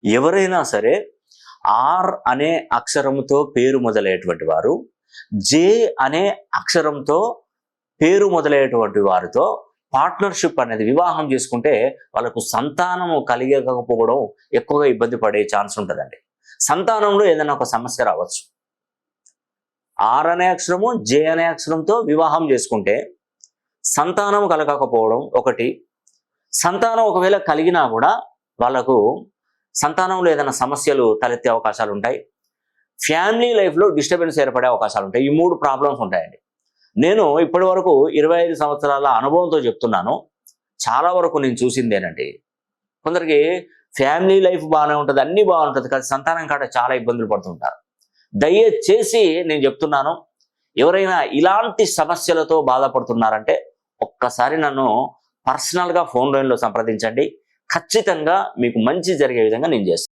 ఎవరైనా సరే ఆర్ అనే అక్షరంతో పేరు మొదలయ్యేటువంటి వారు, జే అనే అక్షరంతో పేరు మొదలయ్యేటువంటి వారితో పార్ట్నర్షిప్ అనేది వివాహం చేసుకుంటే వాళ్ళకు సంతానము కలిగకపోవడం ఎక్కువగా ఇబ్బంది పడే ఛాన్స్ ఉంటుందండి. సంతానంలో ఏదైనా ఒక సమస్య రావచ్చు. ఆర్ అనే అక్షరము, జే అనే అక్షరంతో వివాహం చేసుకుంటే సంతానం కలగకపోవడం ఒకటి. సంతానం ఒకవేళ కలిగినా కూడా వాళ్ళకు సంతానంలో ఏదైనా సమస్యలు తలెత్తే అవకాశాలు ఉంటాయి. ఫ్యామిలీ లైఫ్లో డిస్టర్బెన్స్ ఏర్పడే అవకాశాలు ఉంటాయి. ఈ 3 ప్రాబ్లమ్స్ ఉంటాయండి. నేను ఇప్పటి వరకు 25 సంవత్సరాల అనుభవంతో చెప్తున్నాను. చాలా వరకు నేను చూసిందేనండి. కొందరికి ఫ్యామిలీ లైఫ్ బాగానే ఉంటుంది, అన్నీ బాగుంటుంది, కానీ సంతానం కాడ చాలా ఇబ్బందులు పడుతుంటారు. దయచేసి నేను చెప్తున్నాను, ఎవరైనా ఇలాంటి సమస్యలతో బాధపడుతున్నారంటే ఒక్కసారి నన్ను పర్సనల్గా ఫోన్ లైన్లో సంప్రదించండి. ఖచ్చితంగా మీకు మంచి జరిగే విధంగా నేను చేస్తాను.